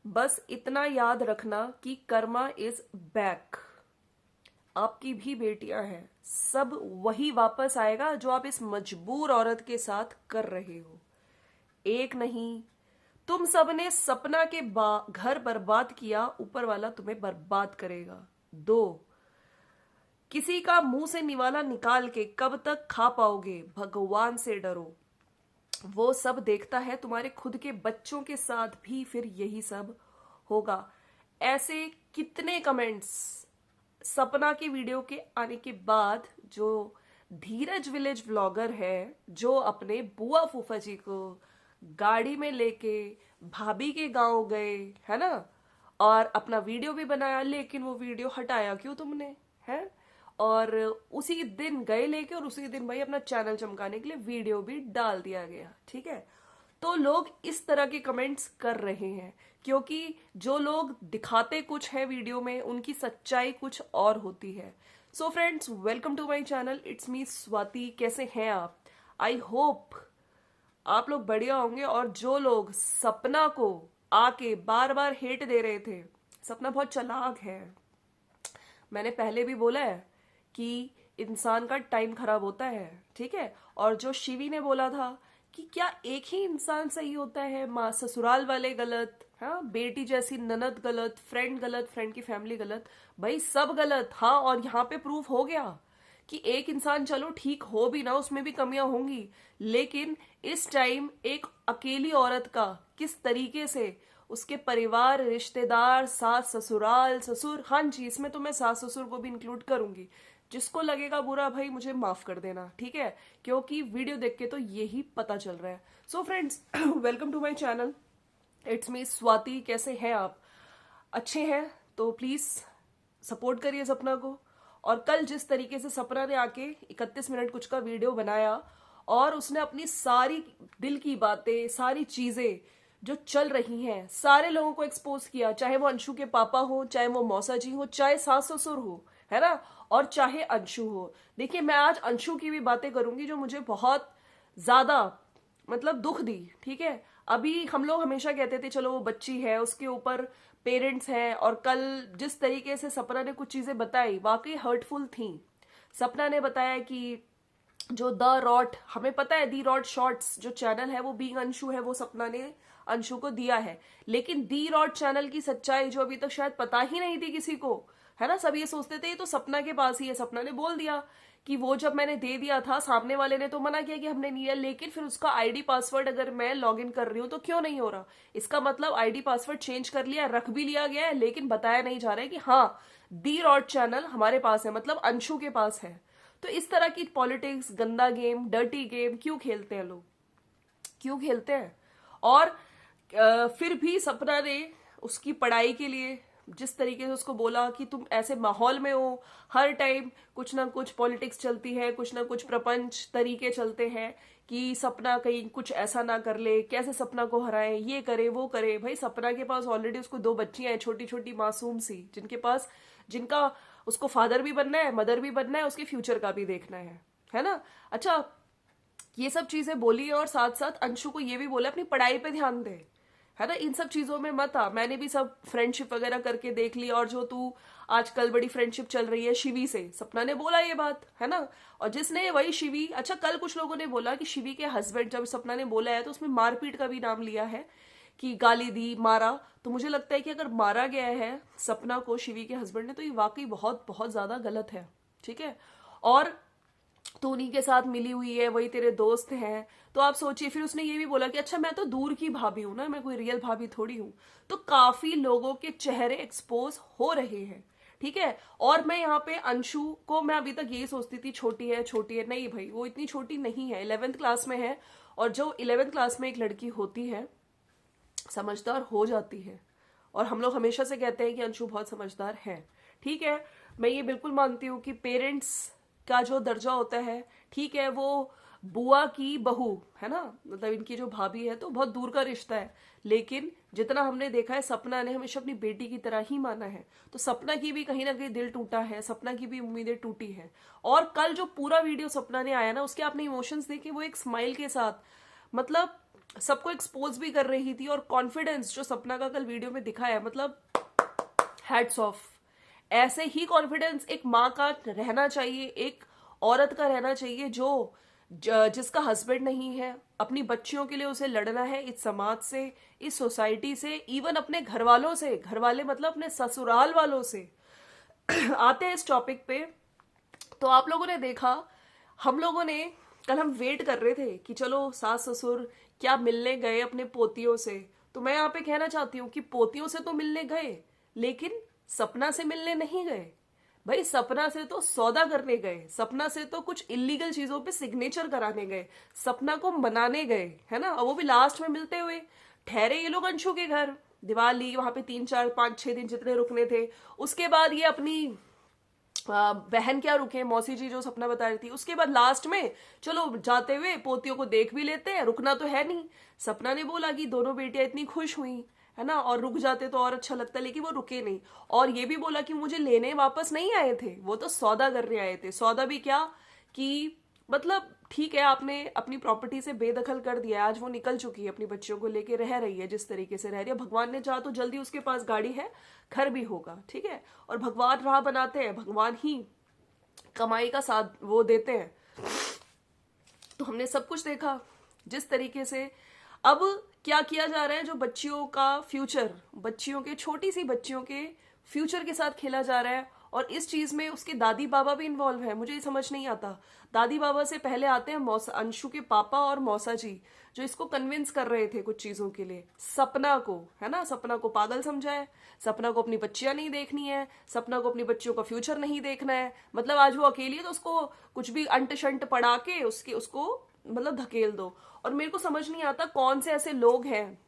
बस इतना याद रखना कि कर्मा इज बैक। आपकी भी बेटियां हैं, सब वही वापस आएगा जो आप इस मजबूर औरत के साथ कर रहे हो। एक नहीं, तुम सबने सपना के घर बर्बाद किया, ऊपर वाला तुम्हें बर्बाद करेगा। दो, किसी का मुंह से निवाला निकाल के कब तक खा पाओगे, भगवान से डरो। वो सब देखता है, तुम्हारे खुद के बच्चों के साथ भी फिर यही सब होगा। ऐसे कितने कमेंट्स सपना के वीडियो के आने के बाद जो धीरज विलेज व्लॉगर है, जो अपने बुआ फूफा जी को गाड़ी में लेके भाभी के गांव गए, है ना, और अपना वीडियो भी बनाया, लेकिन वो वीडियो हटाया क्यों तुमने, है? और उसी दिन गए लेके और उसी दिन भाई अपना चैनल चमकाने के लिए वीडियो भी डाल दिया गया, ठीक है। तो लोग इस तरह के कमेंट्स कर रहे हैं क्योंकि जो लोग दिखाते कुछ है वीडियो में, उनकी सच्चाई कुछ और होती है। So friends, welcome to my channel, it's me Swati. कैसे हैं आप? आई होप आप लोग बढ़िया होंगे। और जो लोग सपना को आके बार बार हेट दे रहे थे, सपना बहुत चालाक है। मैंने पहले भी बोला है कि इंसान का टाइम खराब होता है, ठीक है। और जो शिवी ने बोला था कि क्या एक ही इंसान सही होता है, माँ ससुराल वाले गलत, हाँ, बेटी जैसी ननद गलत, फ्रेंड की फैमिली गलत, भाई सब गलत। हाँ, और यहाँ पे प्रूफ हो गया कि एक इंसान चलो ठीक हो भी ना, उसमें भी कमियां होंगी, लेकिन इस टाइम एक अकेली औरत का किस तरीके से उसके परिवार, रिश्तेदार, सास ससुराल, ससुर, हाँ जी, इसमें तो मैं सास ससुर को भी इंक्लूड करूंगी। जिसको लगेगा बुरा भाई मुझे माफ कर देना, ठीक है, क्योंकि वीडियो देख के तो यही पता चल रहा है। So friends, welcome to my channel, it's me Swati. कैसे हैं आप? अच्छे हैं तो प्लीज सपोर्ट करिए सपना को। और कल जिस तरीके से सपना ने आके 31 मिनट कुछ का वीडियो बनाया और उसने अपनी सारी दिल की बातें, सारी चीजें जो चल रही हैं, सारे लोगों को एक्सपोज किया, चाहे वो अंशु के पापा हो, चाहे वो मौसा जी हो, चाहे सास ससुर हो, है ना, और चाहे अंशु हो। देखिए, मैं आज अंशु की भी बातें करूंगी जो मुझे बहुत ज्यादा मतलब दुख दी, ठीक है। अभी हम लोग हमेशा कहते थे चलो वो बच्ची है, उसके ऊपर पेरेंट्स हैं, और कल जिस तरीके से सपना ने कुछ चीजें बताई वाकई हर्टफुल थी। सपना ने बताया कि जो द रॉट, हमें पता है दी रॉट शॉर्ट्स जो चैनल है वो बीइंग अंशु है, वो सपना ने अंशु को दिया है, लेकिन दी रॉट चैनल की सच्चाई जो अभी तक शायद पता ही नहीं थी किसी को, है ना, सब ये सोचते थे ये तो सपना के पास ही है। सपना ने बोल दिया कि वो जब मैंने दे दिया था, सामने वाले ने तो मना किया कि हमने नहीं लिया, लेकिन फिर उसका आईडी पासवर्ड अगर मैं लॉग इन कर रही हूं तो क्यों नहीं हो रहा? इसका मतलब आईडी पासवर्ड चेंज कर लिया, रख भी लिया गया है, लेकिन बताया नहीं जा रहा है कि हाँ दी रॉट चैनल हमारे पास है, मतलब अंशु के पास है। तो इस तरह की पॉलिटिक्स, गंदा गेम, डर्टी गेम क्यों खेलते हैं लोग, क्यों खेलते हैं? और फिर भी सपना ने उसकी पढ़ाई के लिए जिस तरीके से उसको बोला कि तुम ऐसे माहौल में हो, हर टाइम कुछ ना कुछ पॉलिटिक्स चलती है, कुछ ना कुछ प्रपंच तरीके चलते हैं कि सपना कहीं कुछ ऐसा ना कर ले, कैसे सपना को हराए, ये करे वो करे। भाई सपना के पास ऑलरेडी उसको 2 बच्चियां हैं, छोटी छोटी मासूम सी, जिनका उसको फादर भी बनना है, मदर भी बनना है, उसके फ्यूचर का भी देखना है ना। अच्छा, ये सब चीजें बोली है और साथ साथ अंशु को ये भी बोला अपनी पढ़ाई पे ध्यान दे, है ना, इन सब चीजों में मत आ। मैंने भी सब फ्रेंडशिप वगैरह करके देख ली, और जो तू आजकल बड़ी फ्रेंडशिप चल रही है शिवी से, सपना ने बोला ये बात, है ना। और जिसने वही शिवी, अच्छा कल कुछ लोगों ने बोला कि शिवी के हस्बैंड, जब सपना ने बोला है तो उसमें मारपीट का भी नाम लिया है कि गाली दी, मारा। तो मुझे लगता है कि अगर मारा गया है सपना को शिवी के हस्बैंड ने, तो ये वाकई बहुत बहुत ज्यादा गलत है, ठीक है। और तो उन्हीं के साथ मिली हुई है, वही तेरे दोस्त हैं। तो आप सोचिए, फिर उसने ये भी बोला कि अच्छा मैं तो दूर की भाभी हूं ना, मैं कोई रियल भाभी थोड़ी हूं। तो काफी लोगों के चेहरे एक्सपोज हो रहे हैं, ठीक है। और मैं यहाँ पे अंशु को, मैं अभी तक यही सोचती थी छोटी है छोटी है, नहीं भाई वो इतनी छोटी नहीं है, 11th क्लास में है। और जो 11th क्लास में एक लड़की होती है समझदार हो जाती है, और हम लोग हमेशा से कहते हैं कि अंशु बहुत समझदार है, ठीक है। मैं ये बिल्कुल मानती हूँ कि पेरेंट्स का जो दर्जा होता है, ठीक है, वो बुआ की बहू है ना, मतलब इनकी जो भाभी है, तो बहुत दूर का रिश्ता है, लेकिन जितना हमने देखा है सपना ने हमेशा अपनी बेटी की तरह ही माना है। तो सपना की भी कहीं ना कहीं दिल टूटा है, सपना की भी उम्मीदें टूटी है। और कल जो पूरा वीडियो सपना ने आया ना, उसके आपने इमोशंस देखे, वो एक स्माइल के साथ, मतलब सबको एक्सपोज भी कर रही थी, और कॉन्फिडेंस जो सपना का कल वीडियो में दिखा है, मतलब हैट्स ऑफ। ऐसे ही कॉन्फिडेंस एक माँ का रहना चाहिए, एक औरत का रहना चाहिए जो जिसका हस्बैंड नहीं है, अपनी बच्चियों के लिए उसे लड़ना है, इस समाज से, इस सोसाइटी से, इवन अपने घर वालों से, घर वाले मतलब अपने ससुराल वालों से। आते हैं इस टॉपिक पे। तो आप लोगों ने देखा, हम लोगों ने कल हम वेट कर रहे थे कि चलो सास ससुर क्या मिलने गए अपने पोतियों से। तो मैं यहाँ पे कहना चाहती हूँ कि पोतियों से तो मिलने गए, लेकिन सपना से मिलने नहीं गए। भाई सपना से तो सौदा करने गए, सपना से तो कुछ इलीगल चीजों पे सिग्नेचर कराने गए, सपना को मनाने गए, है ना। और वो भी लास्ट में मिलते हुए। ठहरे ये लोग अंशु के घर, दिवाली वहां पे 3 4 5 6 दिन जितने रुकने थे। उसके बाद ये अपनी बहन क्या रुके, मौसी जी जो सपना बता रही थी, उसके बाद लास्ट में चलो जाते हुए पोतियों को देख भी लेते हैं, रुकना तो है नहीं। सपना ने बोला कि दोनों बेटियां इतनी खुश हुई, है ना, और रुक जाते तो और अच्छा लगता, लेकिन वो रुके नहीं। और ये भी बोला कि मुझे लेने वापस नहीं आए थे, वो तो सौदा करने आए थे। सौदा भी क्या कि मतलब ठीक है, आपने अपनी प्रॉपर्टी से बेदखल कर दिया, आज वो निकल चुकी है, अपनी बच्चियों को लेके रह रही है जिस तरीके से रह रही है। भगवान ने चाहा तो जल्दी उसके पास गाड़ी है, घर भी होगा, ठीक है। और भगवान राह बनाते हैं, भगवान ही कमाई का साथ वो देते हैं। तो हमने सब कुछ देखा जिस तरीके से अब क्या किया जा रहा है, जो बच्चियों का फ्यूचर, बच्चियों के, छोटी सी बच्चियों के फ्यूचर के साथ खेला जा रहा है। और इस चीज में उसके दादी बाबा भी इन्वॉल्व है। मुझे ये समझ नहीं आता, दादी बाबा से पहले आते हैं मौसा, अंशु के पापा और मौसा जी, जो इसको कन्विंस कर रहे थे कुछ चीजों के लिए। सपना को, है ना, सपना को पागल समझा है, सपना को अपनी बच्चियां नहीं देखनी है, सपना को अपनी बच्चियों का फ्यूचर नहीं देखना है। मतलब आज वो अकेली है तो उसको कुछ भी अंट शंट पड़ा के उसको मतलब धकेल दो। और मेरे को समझ नहीं आता कौन से ऐसे लोग हैं,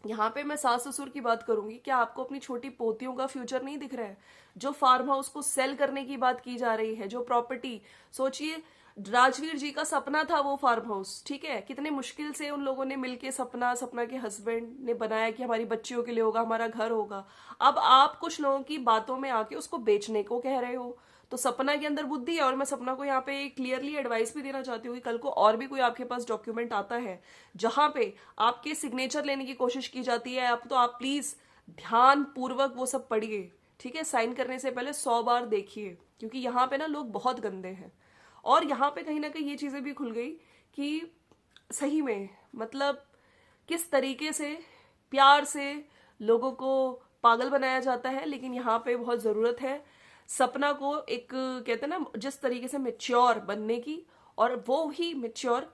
यहाँ पे मैं सास ससुर की बात करूंगी, क्या आपको अपनी छोटी पोतियों का फ्यूचर नहीं दिख रहा है? जो फार्म हाउस को सेल करने की बात की जा रही है, जो प्रॉपर्टी, सोचिए राजवीर जी का सपना था वो फार्म हाउस, ठीक है, कितने मुश्किल से उन लोगों ने मिलके सपना के हस्बैंड ने बनाया कि हमारी बच्चियों के लिए होगा, हमारा घर होगा। अब आप कुछ लोगों की बातों में आके उसको बेचने को कह रहे हो। तो सपना के अंदर बुद्धि है। और मैं सपना को यहाँ पे क्लियरली एडवाइस भी देना चाहती हूँ कि कल को और भी कोई आपके पास डॉक्यूमेंट आता है जहां पे आपके सिग्नेचर लेने की कोशिश की जाती है, अब तो आप प्लीज ध्यान पूर्वक वो सब पढ़िए, ठीक है। साइन करने से पहले 100 बार देखिए, क्योंकि यहाँ पे ना लोग बहुत गंदे हैं। और यहाँ पे कहीं ना कहीं ये चीजें भी खुल गई कि सही में मतलब किस तरीके से प्यार से लोगों को पागल बनाया जाता है। लेकिन यहाँ पे बहुत जरूरत है सपना को एक, कहते हैं ना, जिस तरीके से मेच्योर बनने की, और वो ही मेच्योर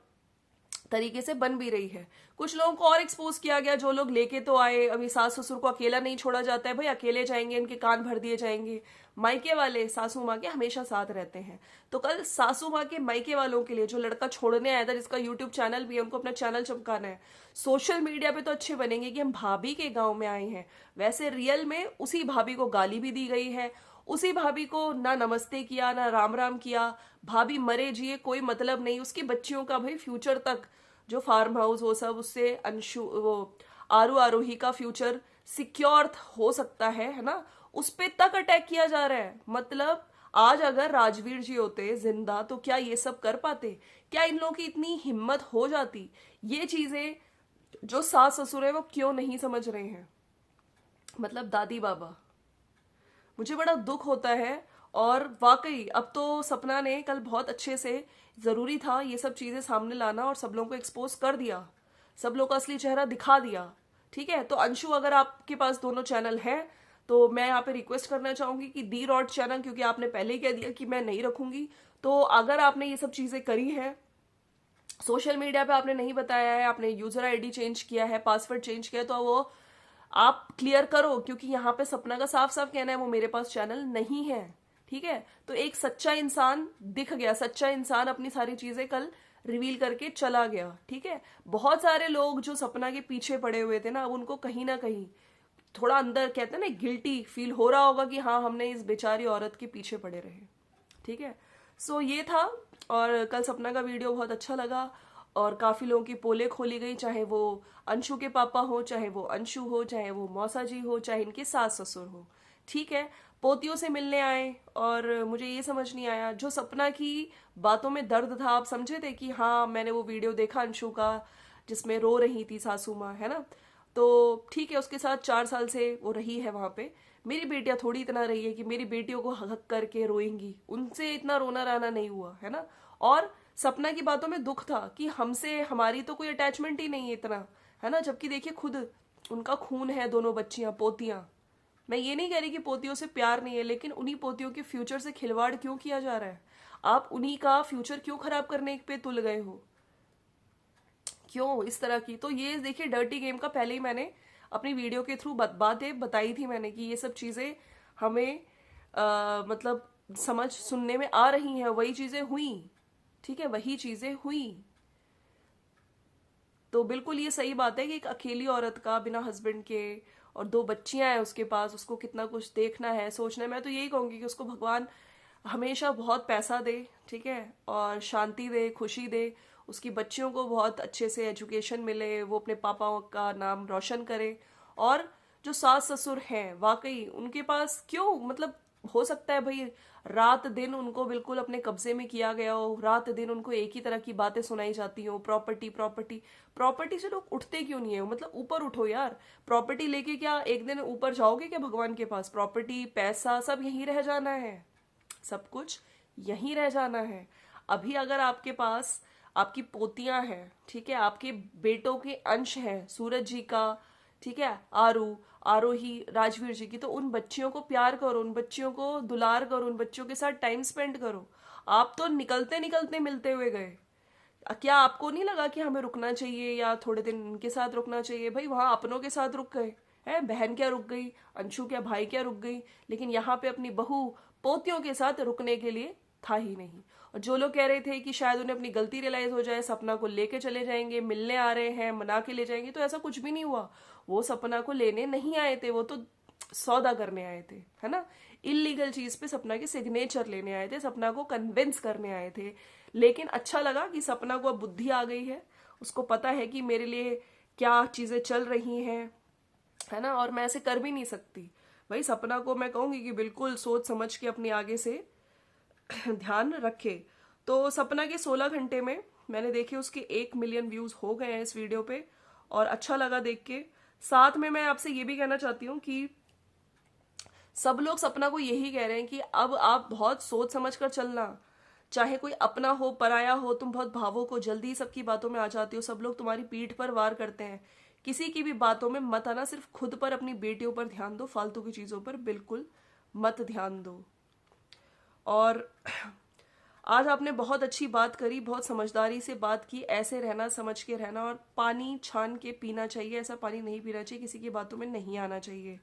तरीके से बन भी रही है। कुछ लोगों को और एक्सपोज किया गया, जो लोग लेके तो आए, अभी सास ससुर को अकेला नहीं छोड़ा जाता है, भाई अकेले जाएंगे इनके कान भर दिए जाएंगे। मायके वाले सासू माँ के हमेशा साथ रहते हैं। तो कल सासू माँ के मायके वालों के लिए जो लड़का छोड़ने आया था, जिसका यूट्यूब चैनल भी है, उनको अपना चैनल चमकाना है। सोशल मीडिया पे तो अच्छे बनेंगे कि हम भाभी के गाँव में आए हैं, वैसे रियल में उसी भाभी को गाली भी दी गई है, उसी भाभी को ना नमस्ते किया ना राम राम किया। भाभी मरे जिए कोई मतलब नहीं, उसकी बच्चियों का भाई फ्यूचर तक, जो फार्म हाउस वो सब, उससे अंशु वो आरू आरोही का फ्यूचर सिक्योर हो सकता है ना, उस पे तक अटैक किया जा रहा है। मतलब आज अगर राजवीर जी होते जिंदा तो क्या ये सब कर पाते? क्या इन लोगों की इतनी हिम्मत हो जाती? ये चीजें जो सास ससुर है वो क्यों नहीं समझ रहे हैं? मतलब दादी बाबा, मुझे बड़ा दुख होता है। और वाकई अब तो सपना ने कल बहुत अच्छे से, जरूरी था ये सब चीजें सामने लाना और सब लोगों को एक्सपोज कर दिया, सब लोग का असली चेहरा दिखा दिया, ठीक है। तो अंशु, अगर आपके पास दोनों चैनल हैं तो मैं यहाँ पे रिक्वेस्ट करना चाहूंगी कि दी रॉड चैनल, क्योंकि आपने पहले ही कह दिया कि मैं नहीं रखूंगी, तो अगर आपने ये सब चीजें करी हैं, सोशल मीडिया पे आपने नहीं बताया है, आपने यूजर आईडी चेंज किया है, पासवर्ड चेंज किया है, तो वो आप क्लियर करो, क्योंकि यहाँ पे सपना का साफ साफ कहना है वो मेरे पास चैनल नहीं है, ठीक है। तो एक सच्चा इंसान दिख गया, सच्चा इंसान अपनी सारी चीजें कल रिवील करके चला गया, ठीक है। बहुत सारे लोग जो सपना के पीछे पड़े हुए थे ना, अब उनको कहीं ना कहीं थोड़ा अंदर, कहते हैं ना, गिल्टी फील हो रहा होगा कि हाँ हमने इस बेचारी औरत के पीछे पड़े रहे, ठीक है। सो ये था। और कल सपना का वीडियो बहुत अच्छा लगा, और काफी लोगों की पोले खोली गई, चाहे वो अंशु के पापा हो, चाहे वो अंशु हो, चाहे वो मौसा जी हो, चाहे इनके सास ससुर हो, ठीक है। पोतियों से मिलने आए। और मुझे ये समझ नहीं आया, जो सपना की बातों में दर्द था, आप समझे थे कि हाँ मैंने वो वीडियो देखा अंशु का, जिसमें रो रही थी सासू माँ, है ना। तो ठीक है, उसके साथ 4 साल से वो रही है वहां पे। मेरी बेटियां थोड़ी इतना रही है कि मेरी बेटियों को हक करके रोएंगी, उनसे इतना रोना राना नहीं हुआ, है ना। और सपना की बातों में दुख था कि हमसे हमारी तो कोई अटैचमेंट ही नहीं है इतना, है ना। जबकि देखिए खुद उनका खून है, दोनों बच्चियां, पोतियां। मैं ये नहीं कह रही कि पोतियों से प्यार नहीं है, लेकिन उन्हीं पोतियों के फ्यूचर से खिलवाड़ क्यों किया जा रहा है? आप उन्हीं का फ्यूचर क्यों खराब करने पे तुल गए हो? क्यों इस तरह की? तो ये देखिए डर्टी गेम का पहले ही मैंने अपनी वीडियो के थ्रू बातें बताई थी मैंने कि ये सब चीजें हमें मतलब समझ सुनने में आ रही हैं, वही चीजें हुई, ठीक है, वही चीजें हुई। तो बिल्कुल ये सही बात है कि एक अकेली औरत का बिना हस्बैंड के और 2 बच्चियां हैं उसके पास, उसको कितना कुछ देखना है, सोचना है। मैं तो यही कहूंगी कि उसको भगवान हमेशा बहुत पैसा दे, ठीक है, और शांति दे, खुशी दे, उसकी बच्चियों को बहुत अच्छे से एजुकेशन मिले, वो अपने पापा का नाम रोशन करे। और जो सास ससुर हैं वाकई उनके पास क्यों, मतलब हो सकता है भाई रात दिन उनको बिल्कुल अपने कब्जे में किया गया हो, रात दिन उनको एक ही तरह की बातें सुनाई जाती हो, प्रॉपर्टी प्रॉपर्टी प्रॉपर्टी से लोग उठते क्यों नहीं है? मतलब ऊपर उठो यार, प्रॉपर्टी लेके क्या एक दिन ऊपर जाओगे क्या भगवान के पास? प्रॉपर्टी पैसा सब यहीं रह जाना है, सब कुछ यहीं रह जाना है। अभी अगर आपके पास आपकी पोतियां हैं, ठीक है, आपके बेटों के अंश हैं, सूरज जी का, ठीक है, आरोही, राजवीर जी की, तो उन बच्चियों को प्यार करो, उन बच्चियों को दुलार करो, उन बच्चियों के साथ टाइम स्पेंड करो। आप तो निकलते निकलते मिलते हुए गए, क्या आपको नहीं लगा कि हमें रुकना चाहिए या थोड़े दिन इनके साथ रुकना चाहिए? भाई वहां अपनों के साथ रुक गए हैं, बहन क्या रुक गई, अंशु क्या, भाई क्या रुक गई, लेकिन यहाँ पे अपनी बहू पोतियों के साथ रुकने के लिए था ही नहीं। और जो लोग कह रहे थे कि शायद उन्हें अपनी गलती रियलाइज हो जाए, सपना को लेके चले जाएंगे, मिलने आ रहे हैं, मना के ले जाएंगे, तो ऐसा कुछ भी नहीं हुआ। वो सपना को लेने नहीं आए थे, वो तो सौदा करने आए थे, है ना। इलीगल चीज पे सपना के सिग्नेचर लेने आए थे, सपना को कन्विंस करने आए थे। लेकिन अच्छा लगा कि सपना को अब बुद्धि आ गई है, उसको पता है कि मेरे लिए क्या चीजें चल रही हैं, है ना, और मैं ऐसे कर भी नहीं सकती। भाई सपना को मैं कहूंगी कि बिल्कुल सोच समझ के अपनी आगे से ध्यान रखे। तो सपना के 16 घंटे में मैंने देखे उसके 1 मिलियन व्यूज हो गए हैं इस वीडियो पे, और अच्छा लगा देख के। साथ में मैं आपसे ये भी कहना चाहती हूँ कि सब लोग सपना को यही कह रहे हैं कि अब आप बहुत सोच समझ कर चलना, चाहे कोई अपना हो पराया हो, तुम बहुत भावुक हो, जल्दी सबकी बातों में आ जाती हो, सब लोग तुम्हारी पीठ पर वार करते हैं, किसी की भी बातों में मत आना, सिर्फ खुद पर, अपनी बेटियों पर ध्यान दो, फालतू की चीजों पर बिल्कुल मत ध्यान दो। और आज आपने बहुत अच्छी बात करी, बहुत समझदारी से बात की, ऐसे रहना, समझ के रहना, और पानी छान के पीना चाहिए, ऐसा पानी नहीं पीना चाहिए, किसी की बातों में नहीं आना चाहिए।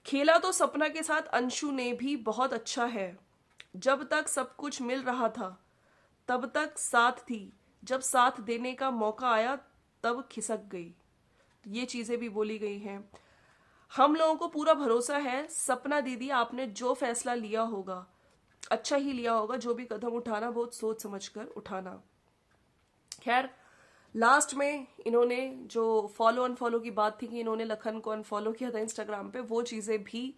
खेला तो सपना के साथ अंशु ने भी बहुत अच्छा है, जब तक सब कुछ मिल रहा था तब तक साथ थी, जब साथ देने का मौका आया तब खिसक गई। ये चीजें भी बोली गई हैं। हम लोगों को पूरा भरोसा है सपना दीदी, आपने जो फैसला लिया होगा अच्छा ही लिया होगा, जो भी कदम उठाना बहुत सोच समझकर उठाना। खैर लास्ट में इन्होंने जो फॉलो अनफॉलो की बात थी कि इन्होंने लखन को अनफॉलो किया था इंस्टाग्राम पे, वो चीजें भी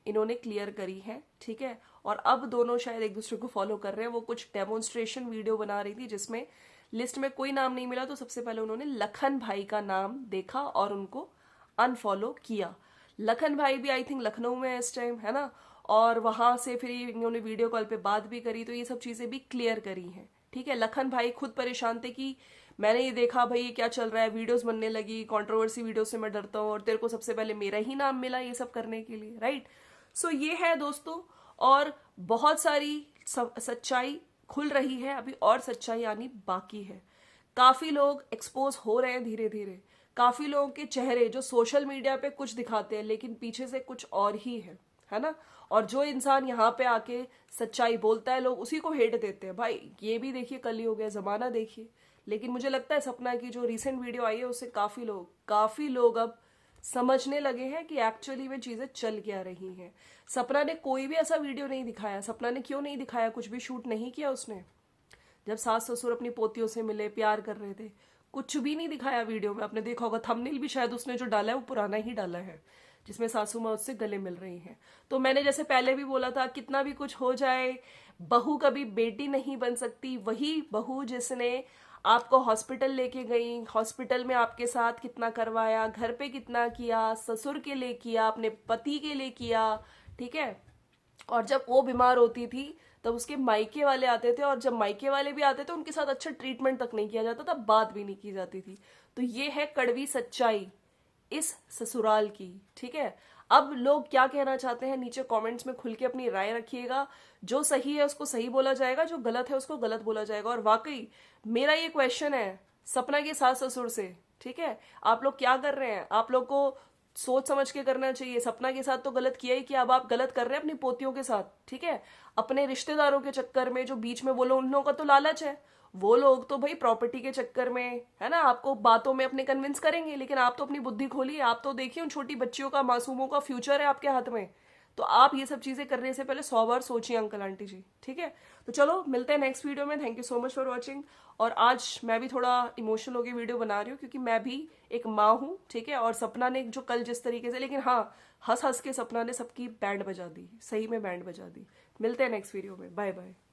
इन्होंने क्लियर करी हैं, ठीक है। और अब दोनों शायद एक दूसरे को फॉलो कर रहे हैं। वो कुछ डेमोन्स्ट्रेशन वीडियो बना रही थी जिसमें लिस्ट में कोई नाम नहीं मिला, तो सबसे पहले उन्होंने लखन भाई का नाम देखा और उनको अनफॉलो किया। लखन भाई भी आई थिंक लखनऊ में है इस टाइम, है ना, और वहां से फिर इन्होंने वीडियो कॉल पे बात भी करी, तो ये सब चीजें भी क्लियर करी हैं, ठीक है। लखन भाई खुद परेशान थे कि मैंने ये देखा भाई ये क्या चल रहा है, वीडियोस बनने लगी, कंट्रोवर्सी वीडियो से मैं डरता हूँ, और तेरे को सबसे पहले मेरा ही नाम मिला ये सब करने के लिए, राइट। सो ये है दोस्तों, और बहुत सारी सच्चाई खुल रही है अभी, और सच्चाई आनी बाकी है। काफी लोग एक्सपोज हो रहे हैं धीरे धीरे, काफी लोगों के चेहरे जो सोशल मीडिया पे कुछ दिखाते हैं लेकिन पीछे से कुछ और ही है ना। और जो इंसान यहाँ पे आके सच्चाई बोलता है लोग उसी को हेट देते हैं। भाई ये भी देखिए कलयुग है, जमाना देखिए। लेकिन मुझे लगता है सपना की जो रिसेंट वीडियो आई है उससे काफी लोग अब समझने लगे हैं कि एक्चुअली में चीजें चल क्या रही हैं। सपना ने कोई भी ऐसा वीडियो नहीं दिखाया, सपना ने क्यों नहीं दिखाया, कुछ भी शूट नहीं किया उसने। जब सास ससुर अपनी पोतियों से मिले, प्यार कर रहे थे, कुछ भी नहीं दिखाया वीडियो में। आपने देखा होगा थंबनेल भी शायद उसने जो डाला है वो पुराना ही डाला है, जिसमें सासू माँ उससे गले मिल रही हैं। तो मैंने जैसे पहले भी बोला था, कितना भी कुछ हो जाए बहू कभी बेटी नहीं बन सकती। वही बहू जिसने आपको हॉस्पिटल लेके गई, हॉस्पिटल में आपके साथ कितना करवाया, घर पे कितना किया, ससुर के लिए किया, अपने पति के लिए किया, ठीक है। और जब वो बीमार होती थी तब उसके मायके वाले आते थे, और जब मायके वाले भी आते थे उनके साथ अच्छा ट्रीटमेंट तक नहीं किया जाता था, बात भी नहीं की जाती थी। तो ये है कड़वी सच्चाई इस ससुराल की, ठीक है। अब लोग क्या कहना चाहते हैं नीचे कमेंट्स में खुल के अपनी राय रखिएगा। जो सही है उसको सही बोला जाएगा, जो गलत है उसको गलत बोला जाएगा। और वाकई मेरा ये क्वेश्चन है सपना के सास ससुर से, ठीक है, आप लोग क्या कर रहे हैं? आप लोग को सोच समझ के करना चाहिए। सपना के साथ तो गलत किया ही किया, अब आप गलत कर रहे हैं अपनी पोतियों के साथ, ठीक है। अपने रिश्तेदारों के चक्कर में जो बीच में वो लोग, उन लोगों का तो लालच है, वो लोग तो भाई प्रॉपर्टी के चक्कर में, है ना, आपको बातों में अपने कन्विंस करेंगे, लेकिन आप तो अपनी बुद्धि खोलिए। आप तो देखिए उन छोटी बच्चियों का, मासूमों का फ्यूचर है आपके हाथ में। तो आप ये सब चीजें करने से पहले 100 बार सोचिए अंकल आंटी जी, ठीक है। तो चलो मिलते हैं नेक्स्ट वीडियो में। Thank you so much for watching. और आज मैं भी थोड़ा इमोशनल होकर वीडियो बना रही हूँ क्योंकि मैं भी एक माँ हूँ, ठीक है। और सपना ने जो कल जिस तरीके से, लेकिन हाँ, हंस हंस के सपना ने सबकी बैंड बजा दी, सही में बैंड बजा दी। मिलते हैं नेक्स्ट वीडियो में, बाय बाय।